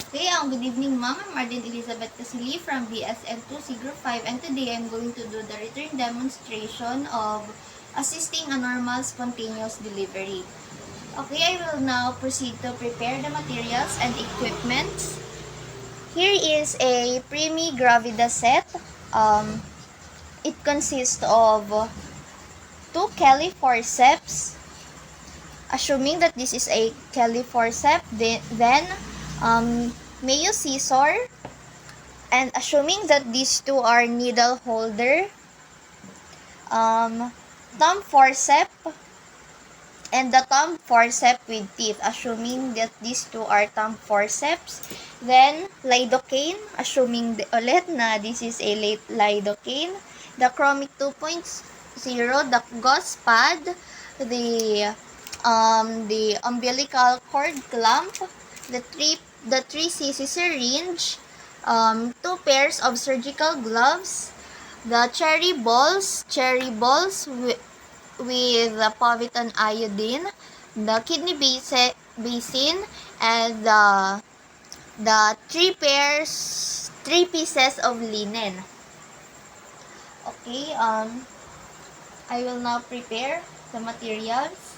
Okay, good evening, ma'am. I'm Arden Elizabeth Casili from BSN2C Group 5, and today I'm going to do the return demonstration of assisting a normal spontaneous delivery. Okay, I will now proceed to prepare the materials and equipment. Here is a Premi Gravida set. It consists of two Kelly forceps. Assuming that this is a Kelly forceps, then Mayo scissor, and assuming that these two are needle holder, thumb forceps, and the thumb forceps with teeth, assuming that these two are thumb forceps. Then, lidocaine, assuming ulit na this is a lidocaine. The Chromic 2.0, the gauze pad, the umbilical cord clamp, the 3cc syringe, two pairs of surgical gloves, the cherry balls with the povidone iodine, the kidney basin, and the three pieces of linen. Okay, I will now prepare the materials.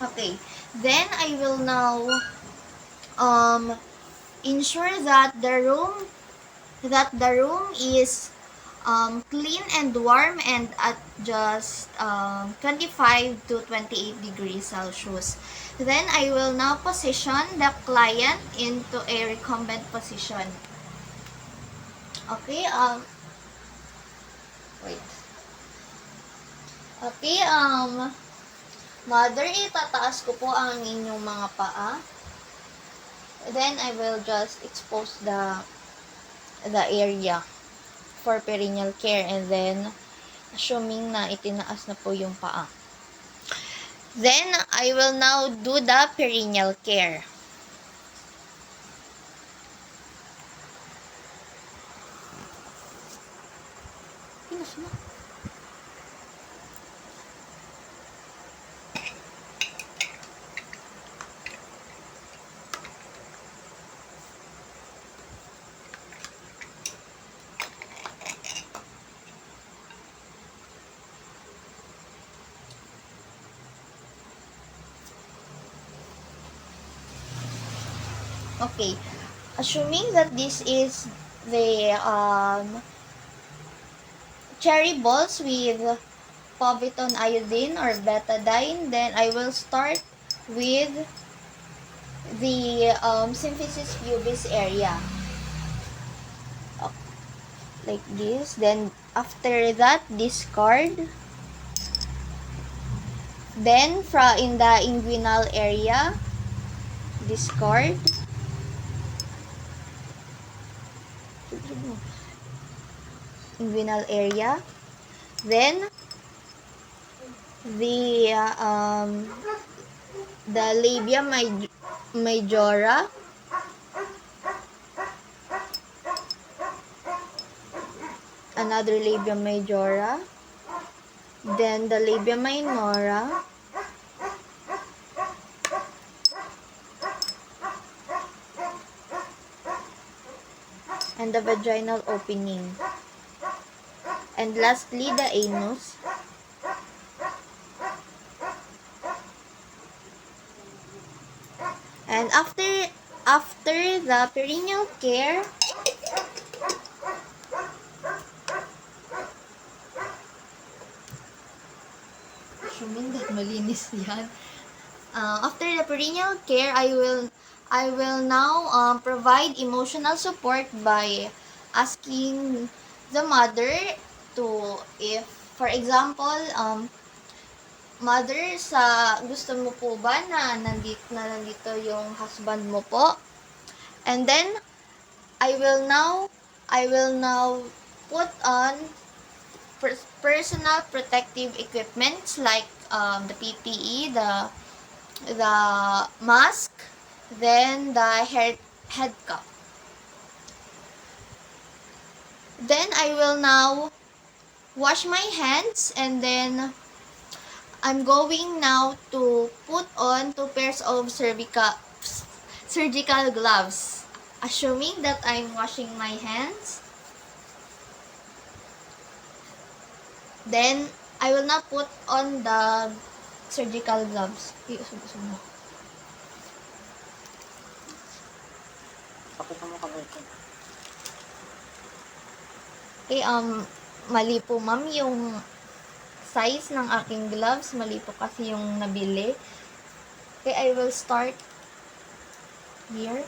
Okay, then I will now ensure that the room is clean and warm and at just 25 to 28 degrees Celsius. Then I will now position the client into a recumbent position. Okay, wait. Okay, mother, itataas ko po ang inyong mga paa. Then I will just expose the area for perineal care, and then assuming na itinaas na po yung paa. Then I will now do the perineal care. Pinas mo. Okay, assuming that this is the cherry balls with povidone iodine or betadine, then I will start with the symphysis pubis area. Like this. Then after that, discard. Then in the inguinal area, discard. Inguinal area. Then the labia majora, another labia majora, then the labia minora, and the vaginal opening. And lastly, the anus. And after the perineal care, assuming that malinis yan. After the perineal care, I will now provide emotional support by asking the mother to, if for example, mother, gusto mo po ba na nandito yung husband mo po? And then I will now put on personal protective equipments like the PPE, the mask, then the head cup. Then I will now wash my hands, and then I'm going now to put on 2 pairs of surgical gloves. Assuming that I'm washing my hands, then I will now put on the surgical gloves. Pakita mo kamay ko. Okay, mali po ma'am yung size ng aking gloves. Mali po kasi yung nabili. Okay, I will start here.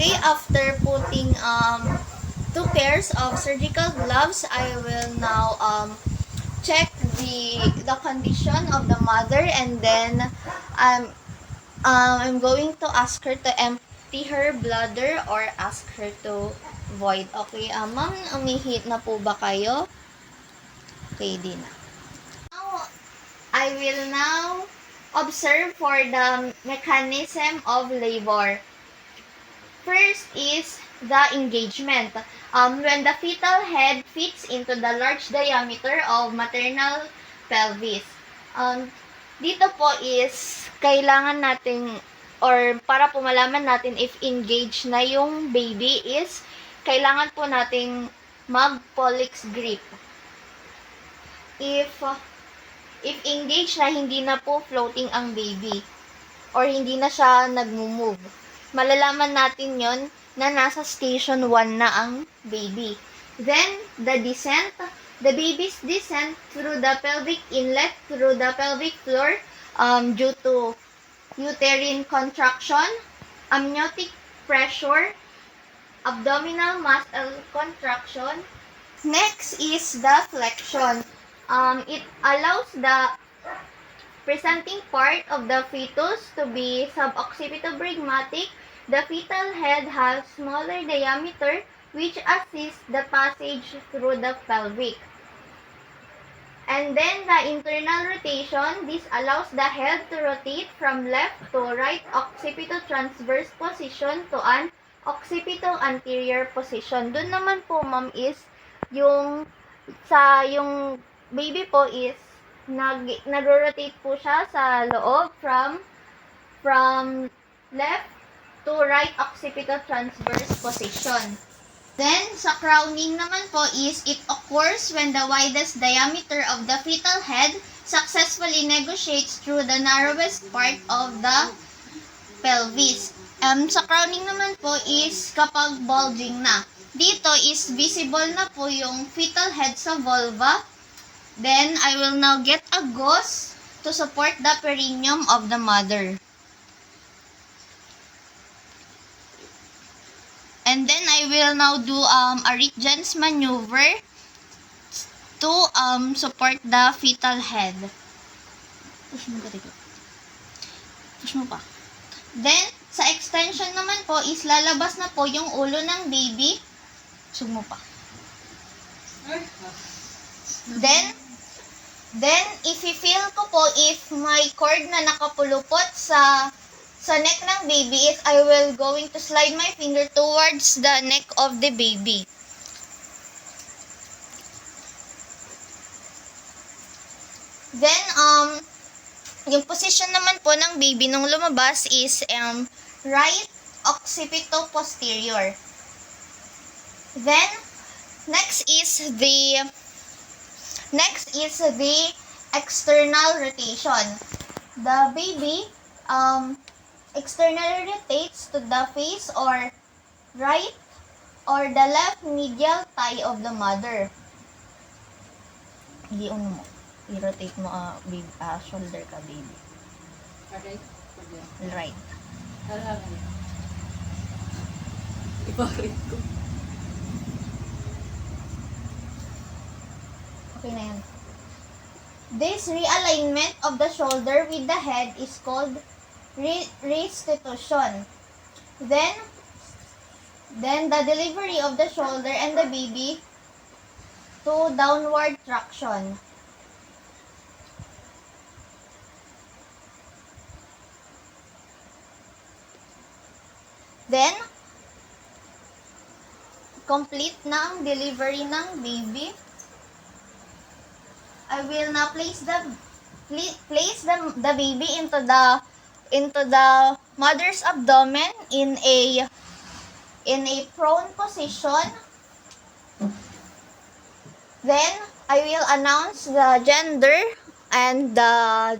Okay, after putting 2 pairs of surgical gloves, I will now check the condition of the mother, and then I'm going to ask her to empty her bladder or ask her to void. Okay, ma'am, umihi na po ba kayo? Okay, di na. Now, I will now observe for the mechanism of labor. First is the engagement. When the fetal head fits into the large diameter of maternal pelvis. Dito po is kailangan natin, or para po malaman natin if engaged na yung baby, is kailangan po nating mag-pollex grip. If engaged na, hindi na po floating ang baby or hindi na siya nagmo-move, malalaman natin yon na nasa station 1 na ang baby. Then, the descent. The baby's descent through the pelvic inlet, through the pelvic floor, due to uterine contraction, amniotic pressure, abdominal muscle contraction. Next is the flexion. It allows the presenting part of the fetus to be suboccipitobregmatic. The fetal head has smaller diameter, which assists the passage through the pelvic. And then the internal rotation, this allows the head to rotate from left to right occipito-transverse position to an occipito-anterior position. Doon naman po, ma'am, is yung baby po is nag-rotate po siya sa loob from left to right occipito-transverse position. Then, sa crowning naman po is it occurs when the widest diameter of the fetal head successfully negotiates through the narrowest part of the pelvis. Sa crowning naman po is kapag bulging na. Dito is visible na po yung fetal head sa vulva. Then, I will now get a gauze to support the perineum of the mother. And then, I will now do a Richtgen's maneuver to support the fetal head. Push mo ka dito. Push mo pa. Then, sa extension naman po is lalabas na po yung ulo ng baby. Push mo pa. Then, if-feel ko po if may cord na nakapulupot sa neck ng baby is I will going to slide my finger towards the neck of the baby. Then, yung position naman po ng baby nung lumabas is right occipito-posterior. Then, next is the external rotation. The baby externally rotates to the face or right or the left medial thigh of the mother. I-rotate mo baby, shoulder ka baby. Right. Okay na yan. This realignment of the shoulder with the head is called restitution. Then the delivery of the shoulder and the baby to downward traction. Then, complete na ang delivery ng baby. I will now place the baby into the mother's abdomen in a prone position. Then I will announce the gender and the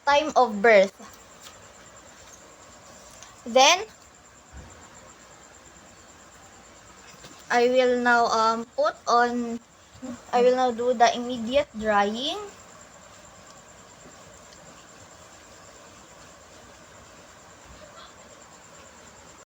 time of birth. Then I will now do the immediate drying.